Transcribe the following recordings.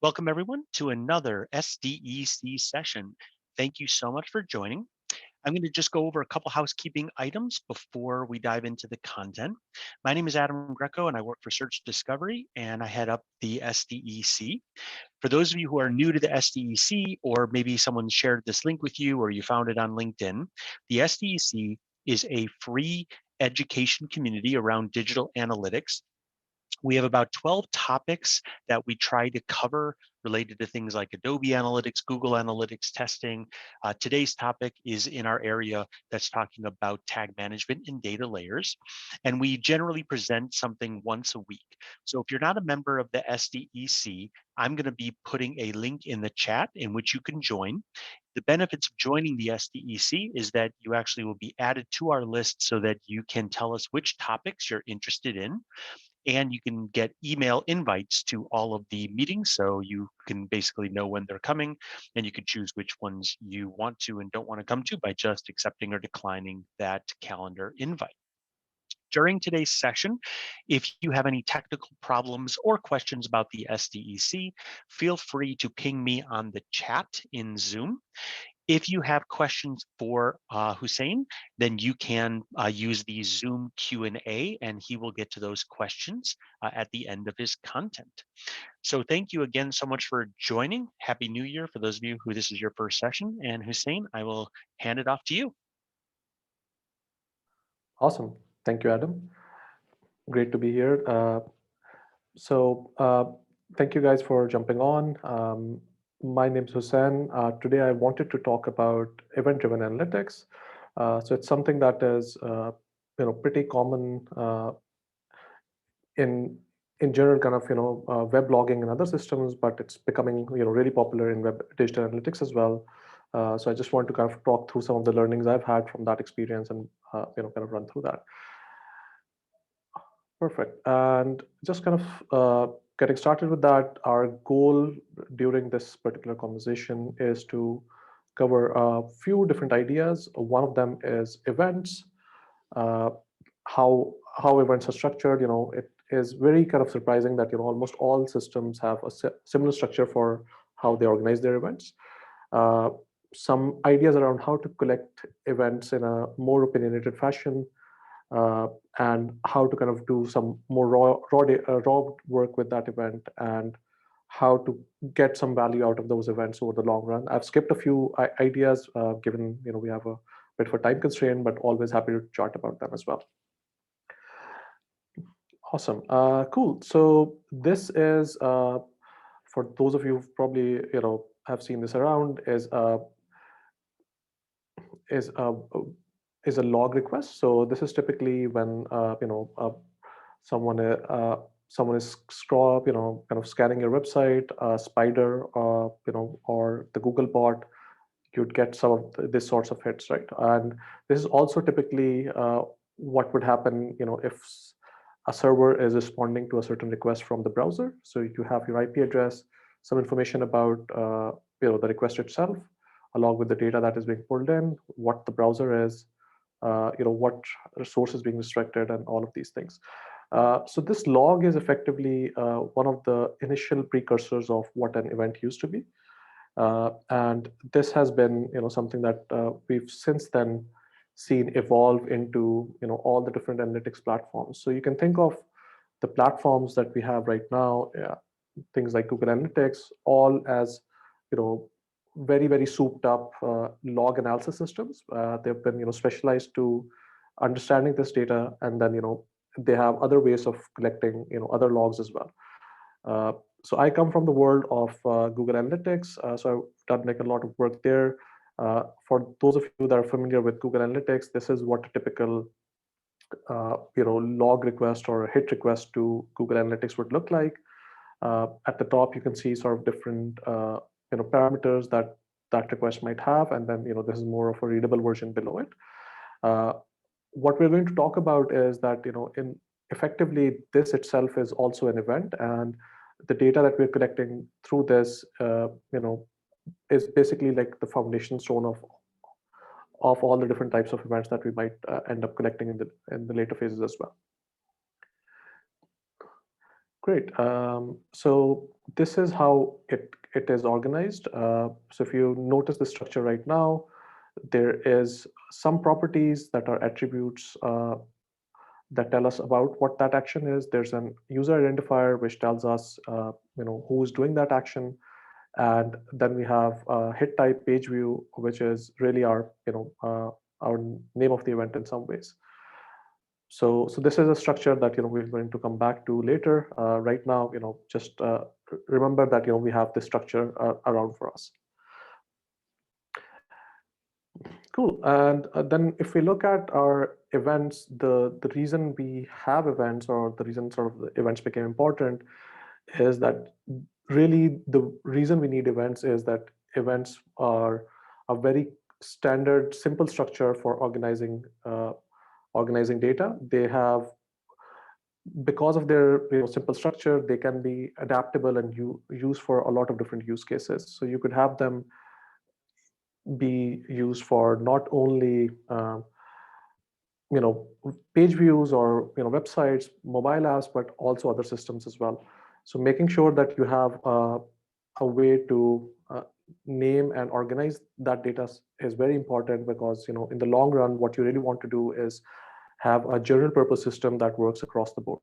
Welcome everyone to another SDEC session. Thank you so much for joining. I'm going to just go over a couple housekeeping items before we dive into the content. My name is Adam Greco and I work for Search Discovery and I head up the SDEC. For those of you who are new to the SDEC, or maybe someone shared this link with you or you found it on LinkedIn, the SDEC is a free education community around digital analytics. We have about 12 topics that we try to cover related to things like Adobe Analytics, Google Analytics testing. Today's topic is in our area that's talking about tag management and data layers. And we generally present something once a week. So if you're not a member of the SDEC, I'm going to be putting a link in the chat in which you can join. The benefits of joining the SDEC is that you actually will be added to our list so that you can tell us which topics you're interested in, and you can get email invites to all of the meetings, so you can basically know when they're coming, and you can choose which ones you want to and don't want to come to by just accepting or declining that calendar invite. During today's session, if you have any technical problems or questions about the SDEC, feel free to ping me on the chat in Zoom. If you have questions for Hussain, then you can use the Zoom Q&A and he will get to those questions at the end of his content. So thank you again so much for joining. Happy New Year for those of you who this is your first session. And Hussain, I will hand it off to you. Awesome. Thank you, Adam. Great to be here. Thank you guys for jumping on. My name is Hussain. Today I wanted to talk about event-driven analytics. So it's something that is pretty common in general, kind of web logging and other systems, but it's becoming really popular in web digital analytics as well. So I just want to kind of talk through some of the learnings I've had from that experience and kind of run through that. Perfect. And just kind of getting started with that, our goal during this particular conversation is to cover a few different ideas. One of them is events, how events are structured. It is very kind of surprising that almost all systems have a similar structure for how they organize their events. Some ideas around how to collect events in a more opinionated fashion, and how to kind of do some more raw work with that event, and how to get some value out of those events over the long run. I've skipped a few ideas given we have a bit of a time constraint, but always happy to chat about them as well. Awesome. Cool. So this is for those of you who probably have seen this around, is a log request. So this is typically when someone is kind of scanning your website, Spider, or the Google bot, you'd get some of this sorts of hits, right? And this is also typically what would happen, if a server is responding to a certain request from the browser. So you have your IP address, some information about the request itself, along with the data that is being pulled in, what the browser is, what resource is being restricted, and all of these things. So this log is effectively one of the initial precursors of what an event used to be. And this has been something that we've since then seen evolve into all the different analytics platforms. So you can think of the platforms that we have right now, things like Google Analytics, all as very, very souped up log analysis systems. They've been specialized to understanding this data, and then they have other ways of collecting other logs as well. So I come from the world of Google Analytics, so I've done like a lot of work there. For those of you that are familiar with Google Analytics, this is what a typical log request or a hit request to Google Analytics would look like. At the top, you can see sort of different parameters that request might have, and then this is more of a readable version below it. What we're going to talk about is that in effectively this itself is also an event, and the data that we're collecting through this is basically like the foundation stone of all the different types of events that we might end up collecting in the later phases as well. Great. So this is how it is organized. So if you notice the structure right now, there is some properties that are attributes that tell us about what that action is. There's an user identifier which tells us who is doing that action, and then we have hit type page view, which is really our name of the event in some ways. So this is a structure that we're going to come back to later. Right now, just remember that we have this structure around for us. Cool. And then if we look at our events, the reason we have events, or the reason sort of the events became important, is that really the reason we need events is that events are a very standard, simple structure for organizing data. They have, because of their simple structure, they can be adaptable and used for a lot of different use cases. So you could have them be used for not only you know page views or websites, mobile apps, but also other systems as well. So making sure that you have a way to name and organize that data is very important, because in the long run, what you really want to do is have a general purpose system that works across the board.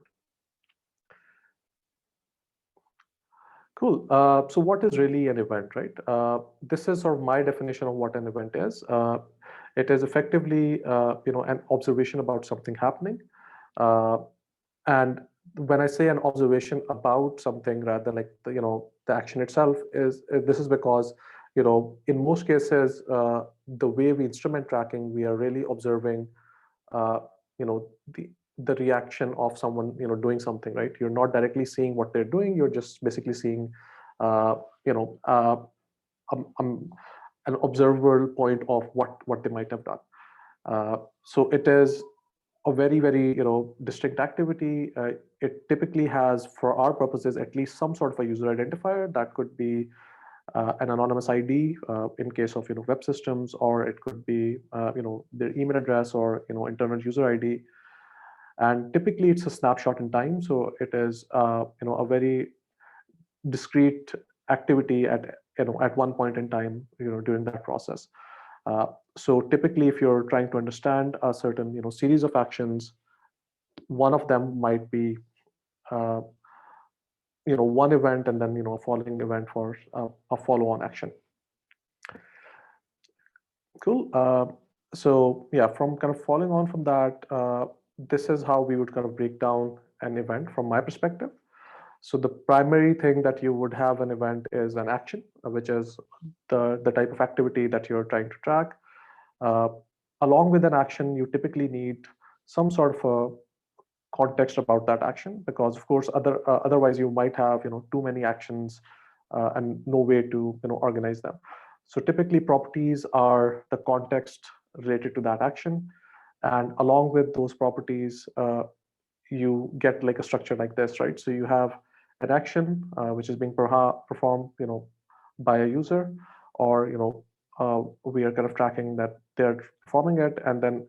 Cool. So what is really an event, right? This is sort of my definition of what an event is. It is effectively, an observation about something happening. Uh, and when I say an observation about something rather than like the action itself, is this is because in most cases, the way we instrument tracking, we are really observing uh, you know the reaction of someone doing something, right? You're not directly seeing what they're doing, you're just basically seeing uh, you know uh, um, um, an observable point of what they might have done. So it is a very distinct activity. It typically has, for our purposes, at least some sort of a user identifier. That could be an anonymous ID in case of web systems, or it could be their email address, or internal user ID. And typically, it's a snapshot in time, so it is a very discrete activity at one point in time during that process. Uh, so typically, if you're trying to understand a certain series of actions, one of them might be uh, one event, and then a following event for a follow-on action. Cool. So yeah, from kind of following on from that, this is how we would kind of break down an event from my perspective. So the primary thing that you would have an event is an action, which is the type of activity that you're trying to track. Uh, Along with an action, you typically need some sort of a context about that action, because of course otherwise you might have too many actions and no way to organize them. So typically properties are the context related to that action, and along with those properties you get like a structure like this, right? So you have an action which is being performed by a user, or we are kind of tracking that they're performing it, and then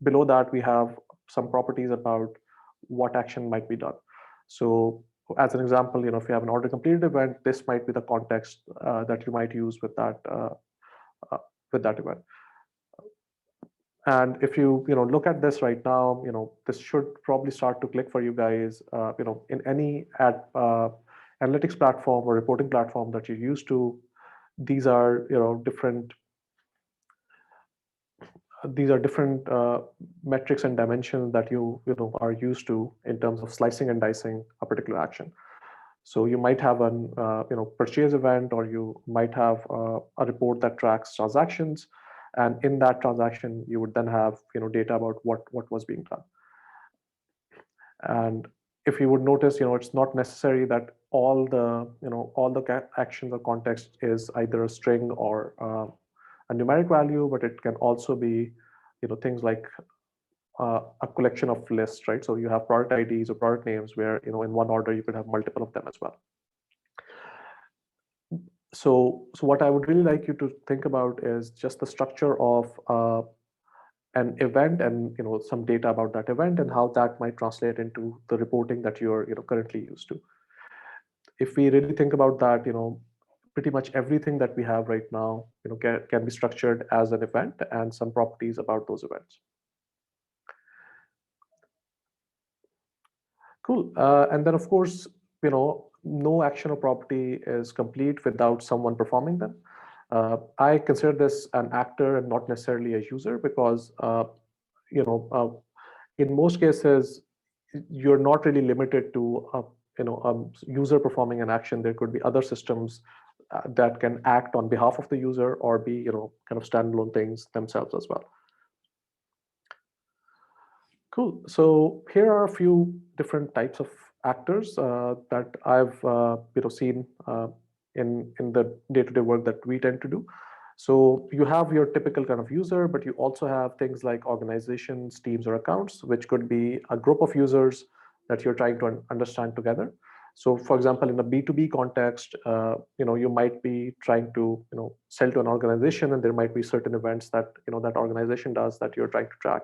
below that we have some properties about what action might be done. So as an example, if you have an order completed event, this might be the context that you might use uh, with that event. And if you look at this right now, this should probably start to click for you guys. In any analytics platform or reporting platform that you're used to, these are different metrics and dimensions that you are used to in terms of slicing and dicing a particular action. So you might have an purchase event, or you might have a report that tracks transactions, and in that transaction you would then have data about what was being done. And if you would notice, it's not necessary that all the actions or context is either a string or a numeric value, but it can also be things like a collection of lists, right? So you have product IDs or product names where in one order you could have multiple of them as well. So what I would really like you to think about is just the structure of an event and some data about that event and how that might translate into the reporting that you're currently used to. If we really think about that, pretty much everything that we have right now can be structured as an event and some properties about those events. Cool. And then of course, no action or property is complete without someone performing them. I consider this an actor and not necessarily a user because you know uh, in most cases you're not really limited to a user performing an action. There could be other systems that can act on behalf of the user or be kind of standalone things themselves as well. Cool. So here are a few different types of actors that I've seen in the day-to-day work that we tend to do. So you have your typical kind of user, but you also have things like organizations, teams, or accounts, which could be a group of users that you're trying to understand together. So, for example, in a B2B context, you might be trying to sell to an organization, and there might be certain events that that organization does that you're trying to track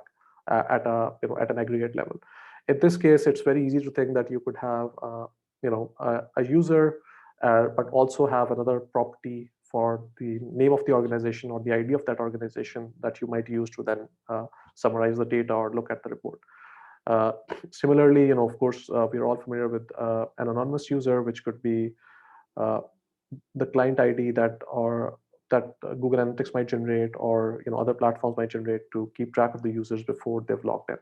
at a at an aggregate level. In this case, it's very easy to think that you could have a user, but also have another property for the name of the organization or the ID of that organization that you might use to then summarize the data or look at the report. Uh, Similarly, of course, we're all familiar with an anonymous user, which could be uh, the client ID that Google Analytics might generate, or other platforms might generate to keep track of the users before they've logged in.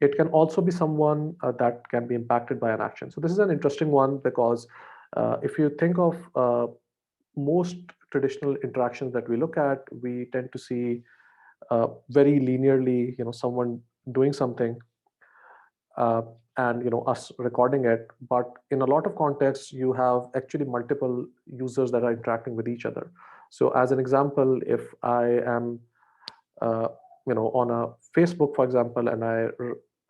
It can also be someone that can be impacted by an action. So this is an interesting one because if you think of most traditional interactions that we look at, we tend to see very linearly, someone doing something uh, and us recording it. But in a lot of contexts, you have actually multiple users that are interacting with each other. So as an example, if I am uh, on a Facebook, for example, and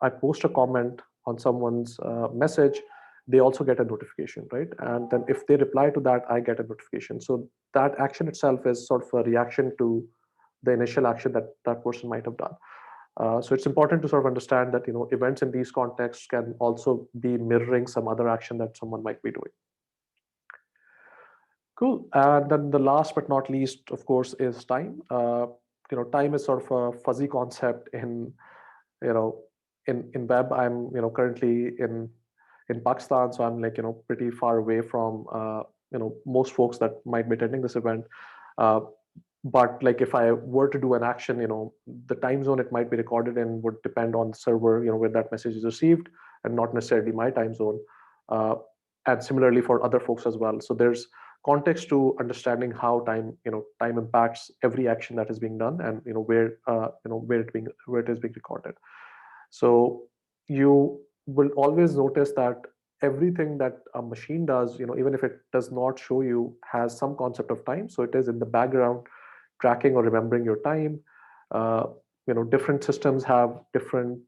I post a comment on someone's message, they also get a notification, right? And then if they reply to that, I get a notification. So that action itself is sort of a reaction to the initial action that that person might have done. So it's important to sort of understand that events in these contexts can also be mirroring some other action that someone might be doing. Cool. And then the last but not least, of course, is time. Time is sort of a fuzzy concept you know in web. I'm currently in Pakistan, so I'm like pretty far away from most folks that might be attending this event. Uh, but like if I were to do an action, the time zone it might be recorded in would depend on the server, where that message is received, and not necessarily my time zone. Uh, and similarly for other folks as well. So there's context to understanding how time impacts every action that is being done, and where it is being recorded. So you will always notice that everything that a machine does, even if it does not show you, has some concept of time. So it is in the background tracking or remembering your time. uh, Different systems have different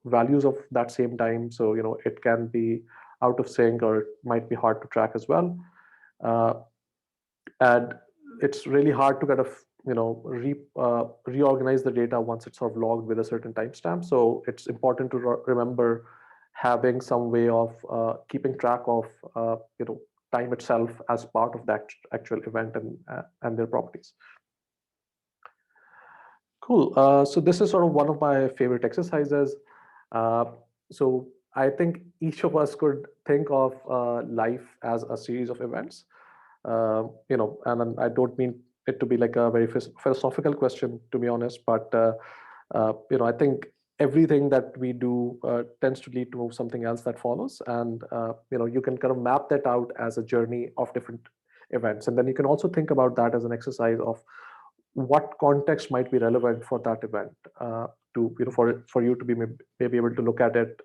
values of that same time, so it can be out of sync or it might be hard to track as well. uh, and it's really hard to kind of reorganize the data once it's sort of logged with a certain timestamp. So it's important to remember having some way of keeping track of time itself as part of that actual event and their properties. Cool. So this is sort of one of my favorite exercises. Uh, so I think each of us could think of life as a series of events. And I don't mean it to be like a very philosophical question, to be honest, but I think everything that we do tends to lead to something else that follows, and you can kind of map that out as a journey of different events, and then you can also think about that as an exercise of what context might be relevant for that event, to for you to be maybe able to look at it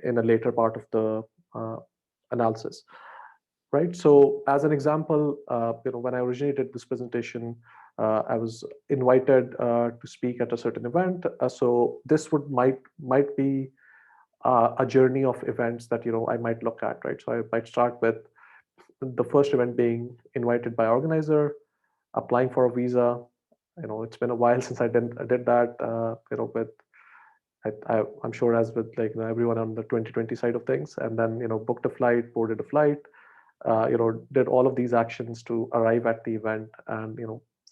in a later part of the analysis, right? So as an example, when I originally did this presentation, I was invited to speak at a certain event. So this might be a journey of events that I might look at, right? So I might start with the first event being invited by organizer, applying for a visa, It's been a while since I did that. With I'm sure as with like everyone on the 2020 side of things, and then booked a flight, boarded a flight, did all of these actions to arrive at the event, and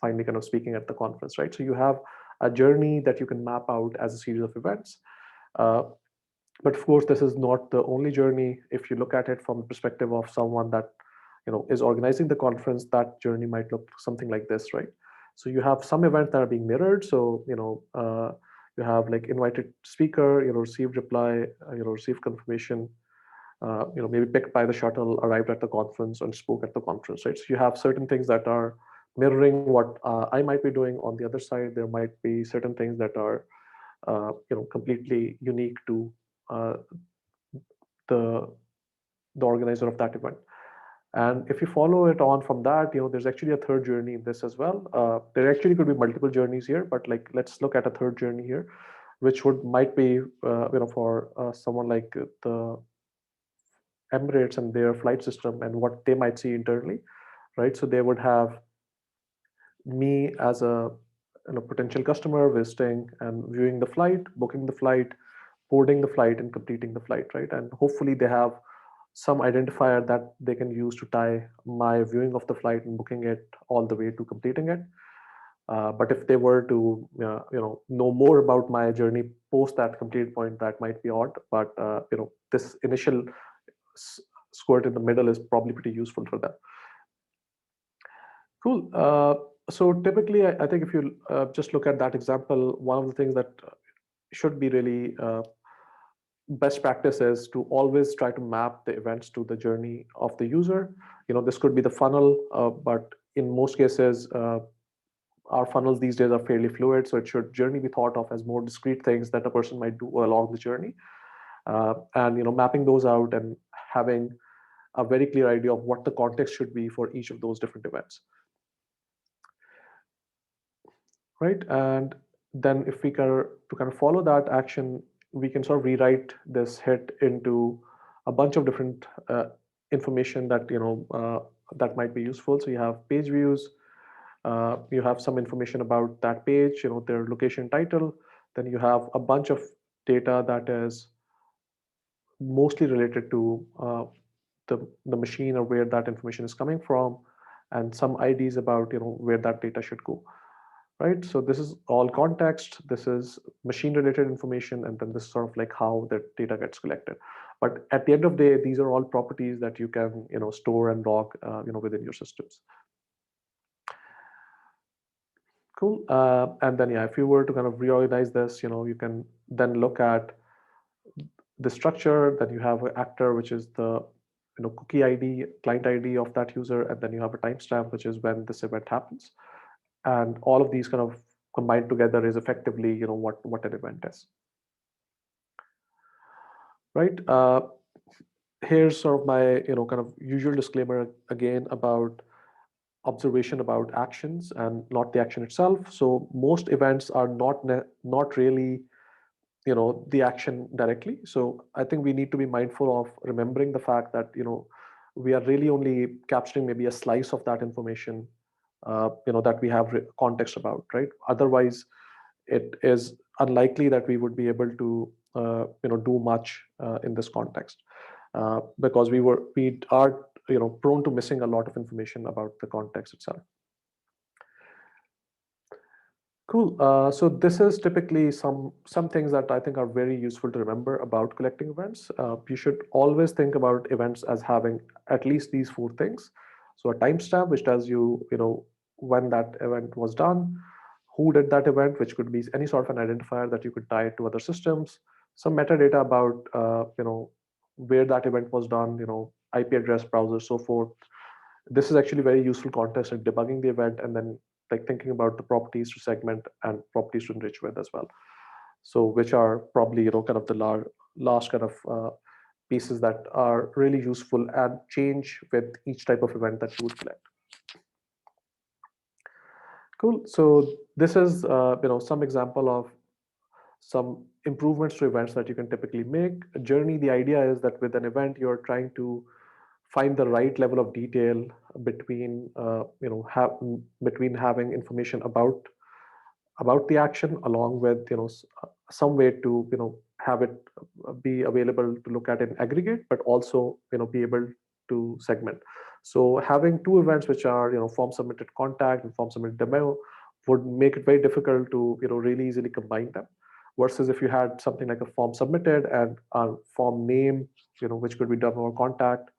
finally kind of speaking at the conference, right? So you have a journey that you can map out as a series of events. Uh, but of course, this is not the only journey. If you look at it from the perspective of someone that is organizing the conference, that journey might look something like this, right? So you have some events that are being mirrored. So you have like invited speaker, received reply, received confirmation, maybe picked by the shuttle, arrived at the conference, and spoke at the conference, right? So you have certain things that are mirroring what I might be doing. On the other side, there might be certain things that are, completely unique to uh, the the organizer of that event. And if you follow it on from that, there's actually a third journey in this as well. There actually could be multiple journeys here, but like let's look at a third journey here, which would might be for someone like the Emirates and their flight system and what they might see internally, right? So they would have me as a potential customer visiting and viewing the flight, booking the flight, boarding the flight, and completing the flight, right? And hopefully they have some identifier that they can use to tie my viewing of the flight and booking it all the way to completing it. But if they were to know more about my journey post that complete point, that might be odd. But this initial squirt in the middle is probably pretty useful for them. Cool. So typically, I think if you just look at that example, one of the things that should be really best practice is to always try to map the events to the journey of the user. This could be the funnel, but in most cases, our funnels these days are fairly fluid. So it should journey be thought of as more discrete things that a person might do along the journey, and mapping those out and having a very clear idea of what the context should be for each of those different events, right? And then if we to kind of follow that action, we can sort of rewrite this hit into a bunch of different information that that might be useful. So you have page views, you have some information about that page, their location, title. Then you have a bunch of data that is mostly related to the machine or where that information is coming from, and some IDs about where that data should go, right? So this is all context, this is machine related information, and then this is sort of like how the data gets collected. But at the end of the day, these are all properties that you can store and log within your systems. Cool. And then yeah, if you were to kind of reorganize this, you can then look at the structure. Then you have an actor, which is the cookie ID, client ID of that user, and then you have a timestamp, which is when this event happens. And all of these kind of combined together is effectively what an event is, right? Here's sort of my kind of usual disclaimer again about observation about actions and not the action itself. So most events are not really the action directly. So I think we need to be mindful of remembering the fact that we are really only capturing maybe a slice of that information that we have context about, right? Otherwise it is unlikely that we would be able to do much in this context, because we are prone to missing a lot of information about the context itself. Cool. So this is typically some things that I think are very useful to remember about collecting events. You should always think about events as having at least these four things. So a timestamp, which tells you when that event was done, who did that event, which could be any sort of an identifier that you could tie to other systems, some metadata about where that event was done, IP address, browser, so forth. This is actually very useful context in debugging the event, and then like thinking about the properties to segment and properties to enrich with as well. So which are probably kind of the last kind of pieces that are really useful and change with each type of event that you would collect. Cool. So this is some example of some improvements to events that you can typically make. A journey, the idea is that with an event, you're trying to find the right level of detail between between having information about about the action, along with some way to have it be available to look at in aggregate, but also be able to segment. So having two events which are form submitted contact and form submitted demo would make it very difficult to really easily combine them, versus if you had something like a form submitted and a form name which could be demo or contact,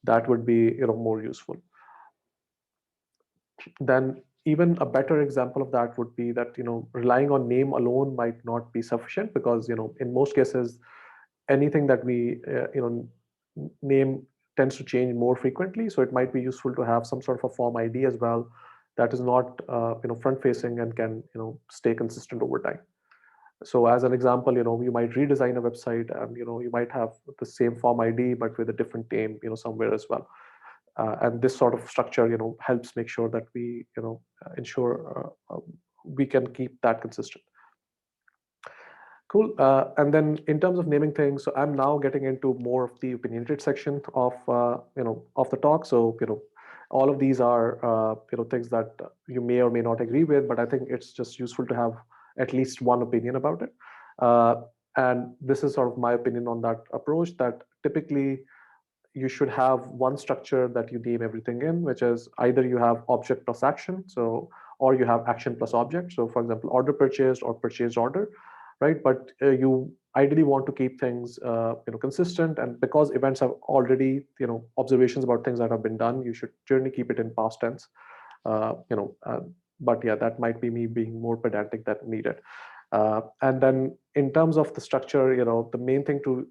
that would be more useful. Then even a better example of that would be that relying on name alone might not be sufficient, because in most cases anything that we name tends to change more frequently, so it might be useful to have some sort of a form ID as well that is not front facing and can stay consistent over time. So as an example, you might redesign a website and you might have the same form ID but with a different name somewhere as well. And this sort of structure helps make sure that we ensure we can keep that consistent. Cool. And then in terms of naming things, so I'm now getting into more of the opinionated section of of the talk. So all of these are things that you may or may not agree with, but I think it's just useful to have at least one opinion about it. Uh, and this is sort of my opinion on that approach, that typically you should have one structure that you name everything in, which is either you have object plus action, so or you have action plus object. So for example, order purchased or purchase order, right? But you ideally want to keep things consistent, and because events have already observations about things that have been done, you should generally keep it in past tense. uh, you know uh, but yeah, that might be me being more pedantic than needed. And then in terms of the structure, the main thing to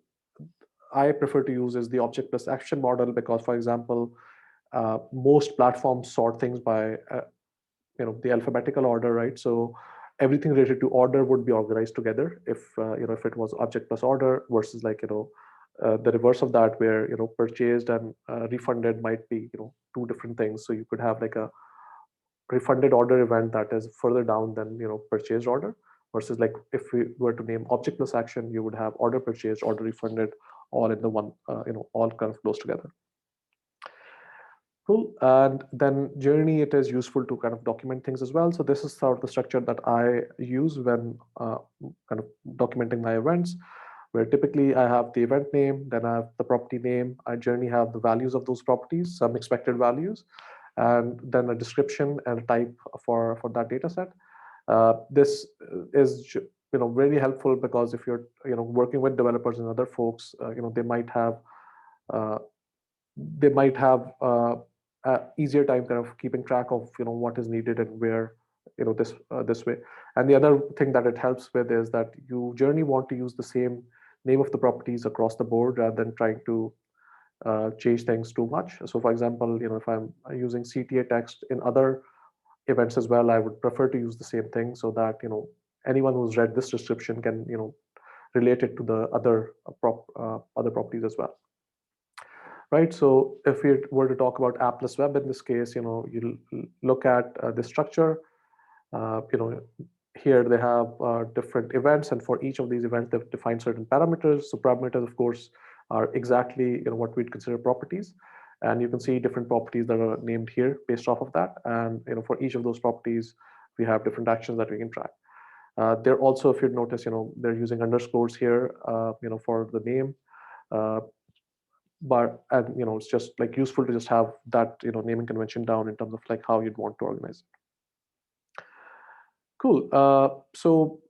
I prefer to use is the object plus action model, because, for example, most platforms sort things by the alphabetical order, right? So everything related to order would be organized together if it was object plus order, versus like the reverse of that, where purchased and refunded might be two different things. So you could have like a refunded order event that is further down than purchased order, versus like if we were to name object plus action, you would have order purchased, order refunded, all in the one all kind of close together. Cool. And then generally it is useful to kind of document things as well. So this is sort of the structure that I use when kind of documenting my events, where typically I have the event name, then I have the property name. I generally have the values of those properties, some expected values, and then a description and a type for that data set. This is really helpful, because if you're working with developers and other folks, uh, they might have a easier time kind of keeping track of what is needed and where this way. And the other thing that it helps with is that you generally want to use the same name of the properties across the board, rather than trying to change things too much. So for example, if I'm using CTA text in other events as well, I would prefer to use the same thing, so that anyone who's read this description can relate it to the other properties as well, right? So if we were to talk about app plus web in this case, you look at the structure. uh, you know Here they have different events, and for each of these events they've defined certain parameters. So parameters, of course, are exactly what we'd consider properties, and you can see different properties that are named here based off of that. And for each of those properties we have different actions that we can track. They're also, if you notice, they're using underscores here for the name. uh, but and it's just like useful to just have that naming convention down in terms of like how you'd want to organize it. Cool. So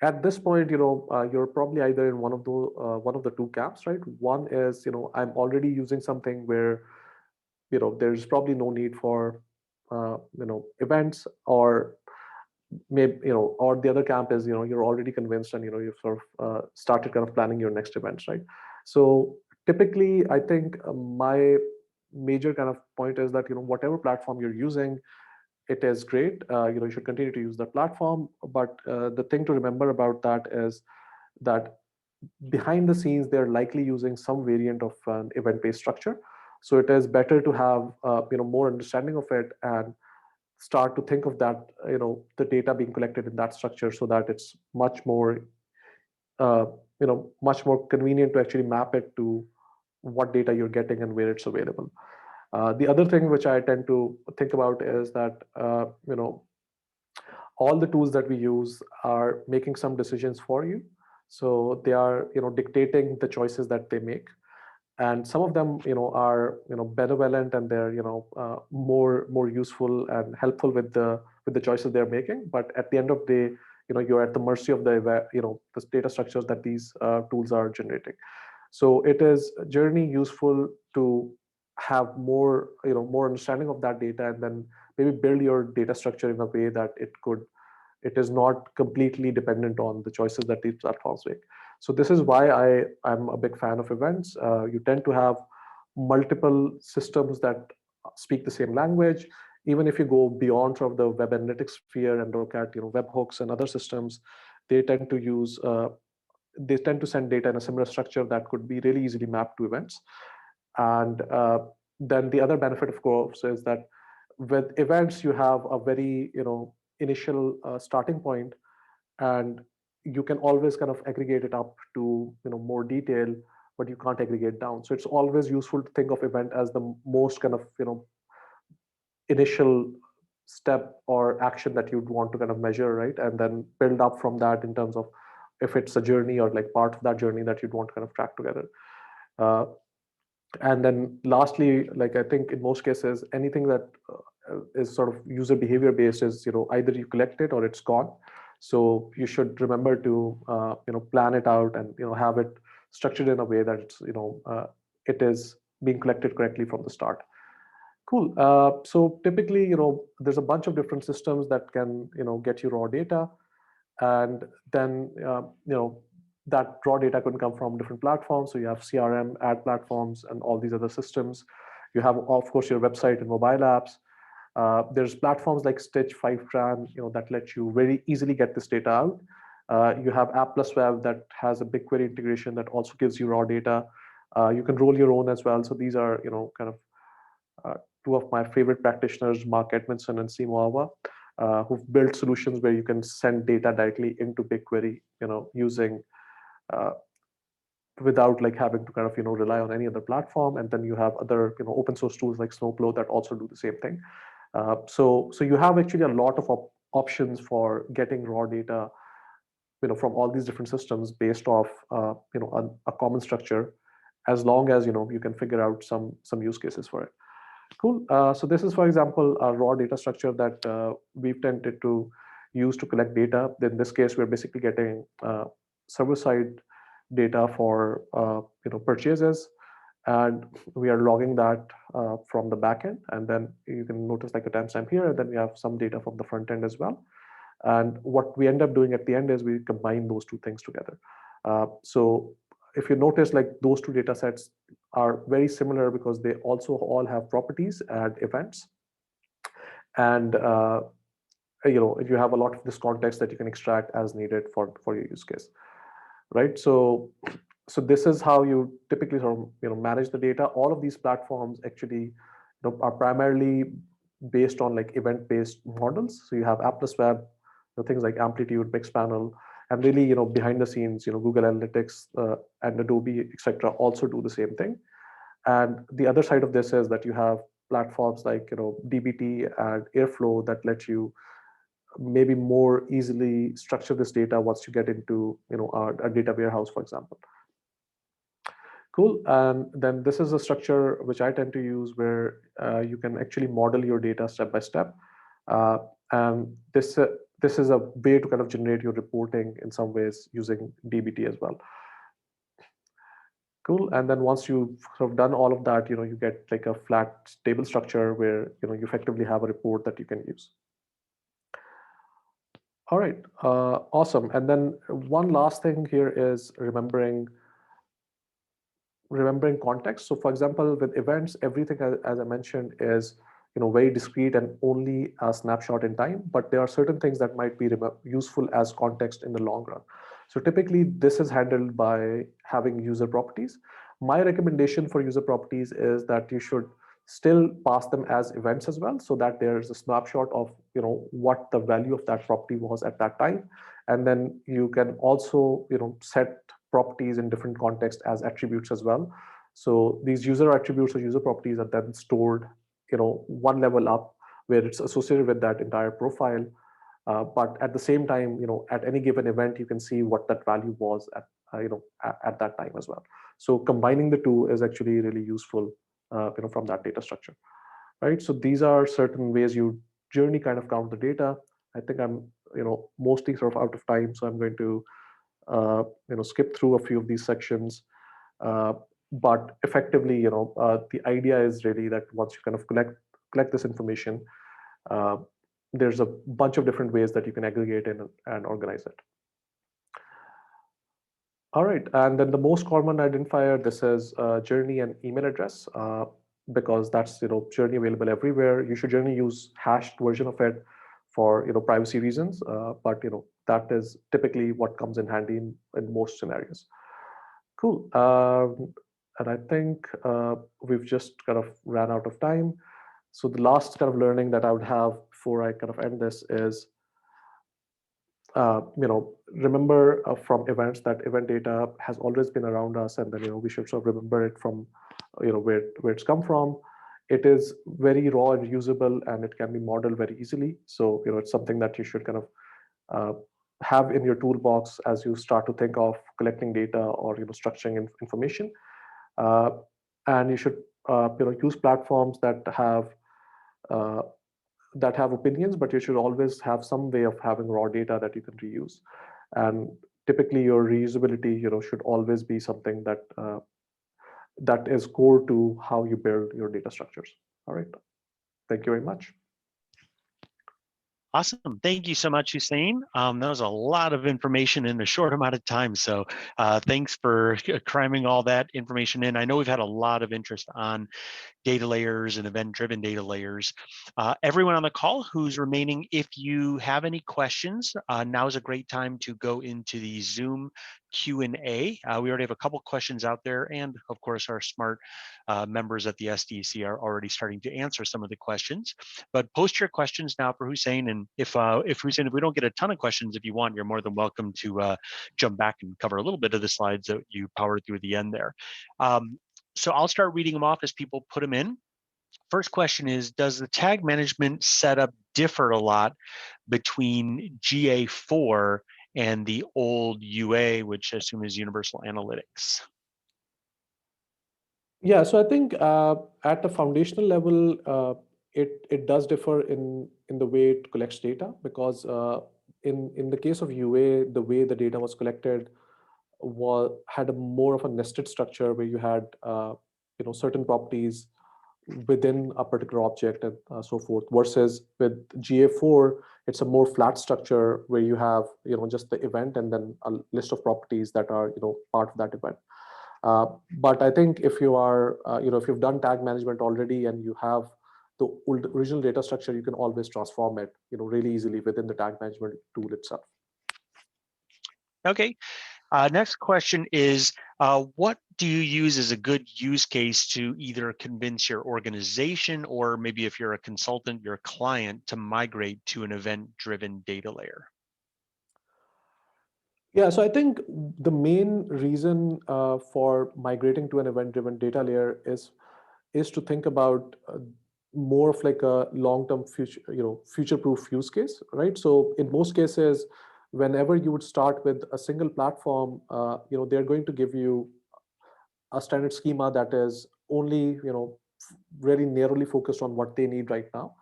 at this point, you're probably either in one of the two camps, right? One is, I'm already using something where there's probably no need for events, or maybe or the other camp is you're already convinced, and you've sort of started kind of planning your next events, right? So typically I think my major kind of point is that whatever platform you're using, it is great. You should continue to use that platform, but the thing to remember about that is that behind the scenes they're likely using some variant of an event based structure. So it is better to have more understanding of it, and start to think of that the data being collected in that structure, so that it's uh, much more convenient to actually map it to what data you're getting and where it's available. The other thing which I tend to think about is that all the tools that we use are making some decisions for you. So they are, dictating the choices that they make, and some of them, are, benevolent, and they're, more useful and helpful with the choices they're making. But at the end of the day, you're at the mercy of the data structures that these tools are generating. So it is generally useful to have more understanding of that data, and then maybe build your data structure in a way that it is not completely dependent on the choices that these platforms make. So this is why I'm a big fan of events. You tend to have multiple systems that speak the same language. Even if you go beyond sort of the web analytics sphere and look at webhooks and other systems, they tend to use they tend to send data in a similar structure that could be really easily mapped to events. And then the other benefit, of course, is that with events you have a very initial starting point, and you can always kind of aggregate it up to more detail, but you can't aggregate down. So it's always useful to think of event as the most kind of initial step or action that you'd want to kind of measure, right? And then build up from that in terms of if it's a journey or like part of that journey that you'd want to kind of track together. uh, and then lastly, like I think in most cases, anything that is sort of user behavior based is either you collect it or it's gone. So you should remember to plan it out, and have it structured in a way that it is being collected correctly from the start. Cool. So typically, there's a bunch of different systems that can get you raw data, and then that raw data can come from different platforms. So you have CRM, ad platforms, and all these other systems. You have, of course, your website and mobile apps. There's platforms like Stitch, Fivetran, that let you very easily get this data out. You have App Plus Web that has a BigQuery integration that also gives you raw data. You can roll your own as well. So these are kind of uh, two of my favorite practitioners, Mark Edmondson and Simo Awa, who've built solutions where you can send data directly into BigQuery, using uh, without like having to kind of rely on any other platform. And then you have other open source tools like Snowplow that also do the same thing. So you have actually a lot of options for getting raw data, from all these different systems based off a common structure, as long as you can figure out some use cases for it. Cool. So this is, for example, a raw data structure that we've tended to use to collect data. In this case, we're basically getting server-side data for purchases, and we are logging that from the backend. And then you can notice like a timestamp here, and then we have some data from the front end as well. And what we end up doing at the end is we combine those two things together. So if you notice, like those two data sets are very similar because they also all have properties and events. And you have a lot of this context that you can extract as needed for your use case, right? So this is how you typically sort of manage the data. All of these platforms actually are primarily based on like event-based models. So you have App Plus Web, things like Amplitude, Mixpanel, and really behind the scenes, Google Analytics and Adobe, etc., also do the same thing. And the other side of this is that you have platforms like DBT and Airflow that let you maybe more easily structure this data once you get into a data warehouse, for example. Cool. And then this is a structure which I tend to use where you can actually model your data step by step. And this is a way to kind of generate your reporting in some ways using DBT as well. Cool. And then once you've sort of done all of that, you get like a flat table structure where you effectively have a report that you can use. All right. Awesome. And then one last thing here is remembering context. So for example, with events, everything, as I mentioned, is very discrete and only a snapshot in time, but there are certain things that might be useful as context in the long run. So typically this is handled by having user properties. My recommendation for user properties is that you should still pass them as events as well, so that there's a snapshot of what the value of that property was at that time. And then you can also set properties in different contexts as attributes as well. So these user attributes or user properties are then stored one level up, where it's associated with that entire profile. But at the same time, at any given event, you can see what that value was at that time as well. So combining the two is actually really useful, from that data structure, right? So these are certain ways you journey kind of count the data. I think I'm mostly sort of out of time, so I'm going to skip through a few of these sections. uh, but effectively, the idea is really that once you kind of collect this information, uh, there's a bunch of different ways that you can aggregate and organize it. All right, and then the most common identifier, this is journey and email address, because that's journey available everywhere. You should generally use hashed version of it for privacy reasons, but that is typically what comes in handy in most scenarios. Cool. And I think we've just kind of ran out of time. So the last kind of learning that I would have before I kind of end this is, remember from events that event data has always been around us, and then we should sort of remember it from where it's come from. It is very raw and usable, and it can be modeled very easily. So it's something that you should kind of uh, have in your toolbox as you start to think of collecting data or structuring information. uh, and you should use platforms uh, that have opinions, but you should always have some way of having raw data that you can reuse. And typically, your reusability, should always be something that is core to how you build your data structures. All right. Thank you very much. Awesome. Thank you so much, Hussein. That was a lot of information in a short amount of time. So thanks for cramming all that information in. I know we've had a lot of interest on data layers and event-driven data layers. Everyone on the call who's remaining, if you have any questions, now is a great time to go into the Zoom Q&A. We already have a couple questions out there, and of course our smart members at the SDC are already starting to answer some of the questions. But post your questions now for Hussein, and if Hussein, if we don't get a ton of questions, if you want, you're more than welcome to jump back and cover a little bit of the slides that you powered through at the end there. So I'll start reading them off as people put them in. First question is, does the tag management setup differ a lot between GA4 and the old UA, which I assume is Universal Analytics? Yeah, so I think at a foundational level, it does differ in the way it collects data, because in the case of UA, the way the data was collected had a more of a nested structure where you had certain properties within a particular object and so forth. Versus with GA4, it's a more flat structure where you have just the event and then a list of properties that are part of that event. But I think if you are, if you've done tag management already and you have the original data structure, you can always transform it, really easily within the tag management tool itself. Okay. Next question is, what do you use as a good use case to either convince your organization, or maybe if you're a consultant, your client, to migrate to an event-driven data layer? Yeah, so I think the main reason for migrating to an event-driven data layer is to think about more of like a long-term future, future-proof use case, right? So in most cases, whenever you would start with a single platform, they're going to give you a standard schema that is only, very narrowly focused on what they need right now.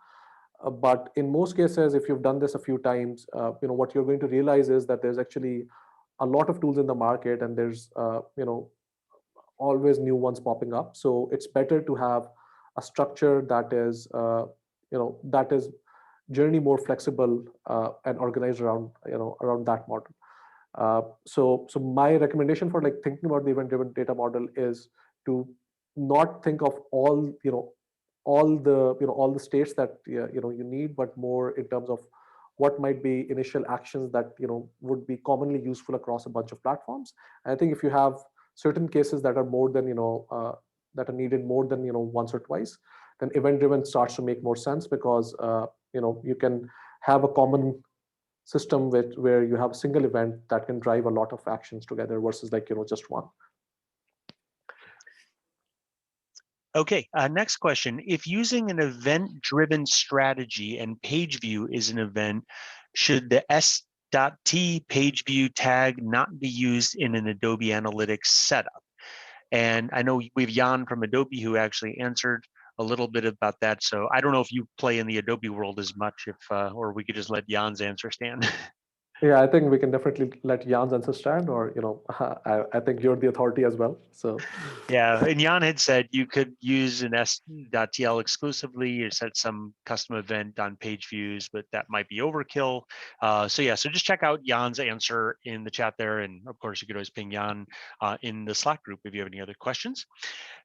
But in most cases, if you've done this a few times, what you're going to realize is that there's actually a lot of tools in the market, and there's always new ones popping up. So it's better to have a structure that is generally more flexible and organized around that model. So my recommendation for like thinking about the event-driven data model is to not think of all the states that you need, but more in terms of what might be initial actions that would be commonly useful across a bunch of platforms. And I think if you have certain cases that are more than that are needed more than once or twice, then event-driven starts to make more sense, because you can have a common system where you have a single event that can drive a lot of actions together versus like just one. Okay, next question. If using an event-driven strategy and page view is an event, Should the S.T page view tag not be used in an Adobe Analytics setup? And I know we have Jan from Adobe who actually answered a little bit about that. So I don't know if you play in the Adobe world as much, if or we could just let Jan's answer stand. Yeah, I think we can definitely let Jan's answer stand, or I think you're the authority as well. So Yeah, and Jan had said you could use an S.TL exclusively or set some custom event on page views, but that might be overkill. So yeah, so just check out Jan's answer in the chat there. And of course, you could always ping Jan in the Slack group if you have any other questions.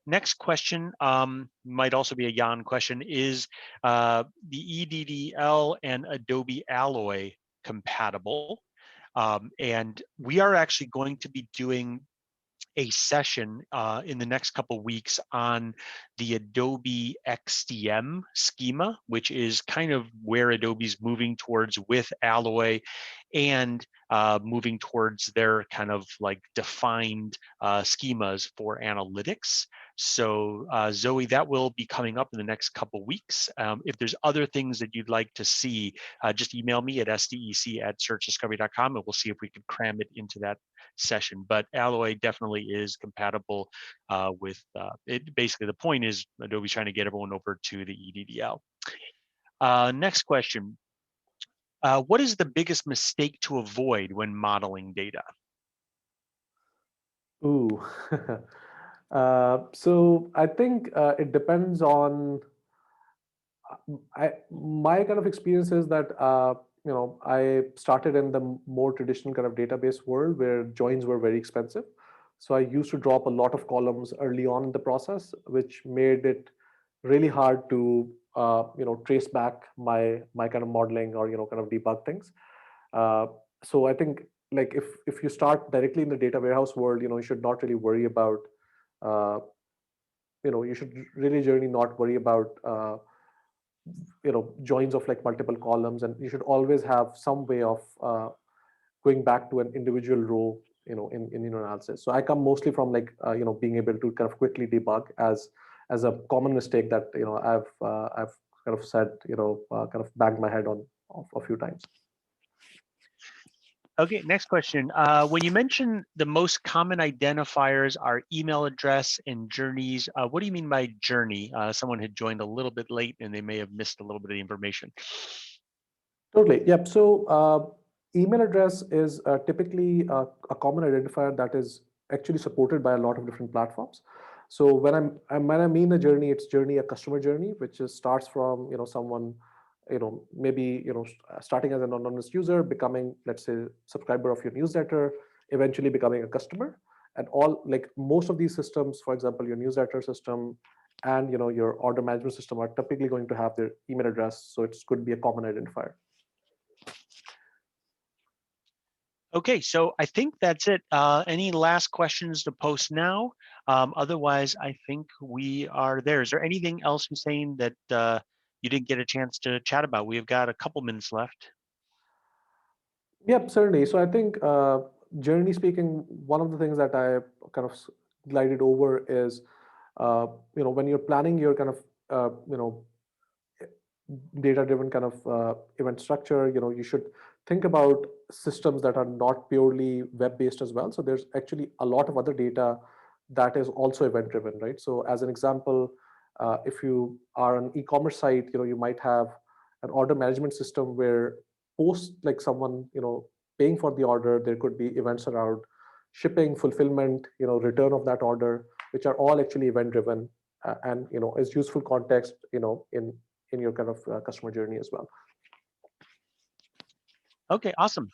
Next question might also be a Jan question. Is the EDDL and Adobe Alloy compatible? And we are actually going to be doing a session in the next couple of weeks on the Adobe XDM schema, which is kind of where Adobe's moving towards with Alloy and moving towards their kind of like defined schemas for analytics. So Zoe, that will be coming up in the next couple of weeks. If there's other things that you'd like to see, just email me at sdec@searchdiscovery.com and we'll see if we can cram it into that session. But Alloy definitely is compatible with it. Basically, the point is Adobe's trying to get everyone over to the EDDL. Next question. What is the biggest mistake to avoid when modeling data? ooh. So I think it depends on my kind of experience is that I started in the more traditional kind of database world where joins were very expensive. So I used to drop a lot of columns early on in the process, which made it really hard to trace back my kind of modeling or kind of debug things. So I think like if you start directly in the data warehouse world, you should not really worry about uh, you should really generally not worry about joins of like multiple columns, and you should always have some way of going back to an individual row in your analysis. So I come mostly from like being able to kind of quickly debug as a common mistake that I've kind of said kind of banged my head on a few times. Okay, next question. When you mention the most common identifiers are email address and journeys, what do you mean by journey? Someone had joined a little bit late and they may have missed a little bit of the information. Totally. Yep. So email address is typically a common identifier that is actually supported by a lot of different platforms. So when I mean a journey, it's journey a customer journey, which is starts from someone maybe starting as an anonymous user, becoming, let's say, subscriber of your newsletter, eventually becoming a customer, and all like most of these systems, for example, your newsletter system and your order management system are typically going to have their email address, so it could be a common identifier. Okay, so I think that's it. Any last questions to post now? Otherwise, I think we are there. Is there anything else, Hussein, that you didn't get a chance to chat about? We've got a couple minutes left. Yep, certainly. So I think, generally speaking, one of the things that I kind of glided over is, when you're planning your kind of, data-driven kind of event structure, you should think about systems that are not purely web-based as well. So there's actually a lot of other data that is also event-driven, right? So as an example, if you are an e-commerce site, you might have an order management system where post like someone paying for the order, there could be events around shipping, fulfillment, return of that order, which are all actually event-driven, and is useful context in your kind of customer journey as well. Okay, awesome.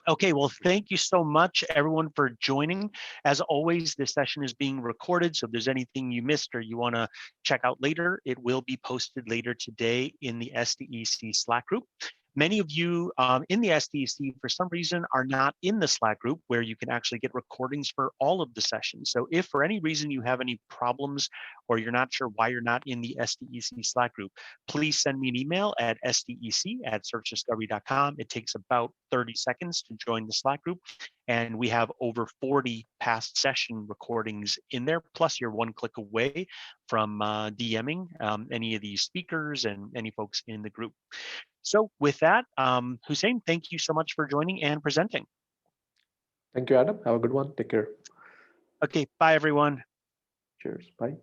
Okay, well, thank you so much, everyone, for joining. As always, this session is being recorded, so if there's anything you missed or you want to check out later, it will be posted later today in the SDEC Slack group. Many of you in the SDEC, for some reason, are not in the Slack group where you can actually get recordings for all of the sessions. So if for any reason you have any problems or you're not sure why you're not in the SDEC Slack group, please send me an email at sdec@searchdiscovery.com. It takes about 30 seconds to join the Slack group, And we have over 40 past session recordings in there. Plus, you're one click away from DMing any of these speakers and any folks in the group. So with that, Hussein, thank you so much for joining and presenting. Thank you, Adam. Have a good one. Take care. Okay, bye everyone. Cheers. Bye.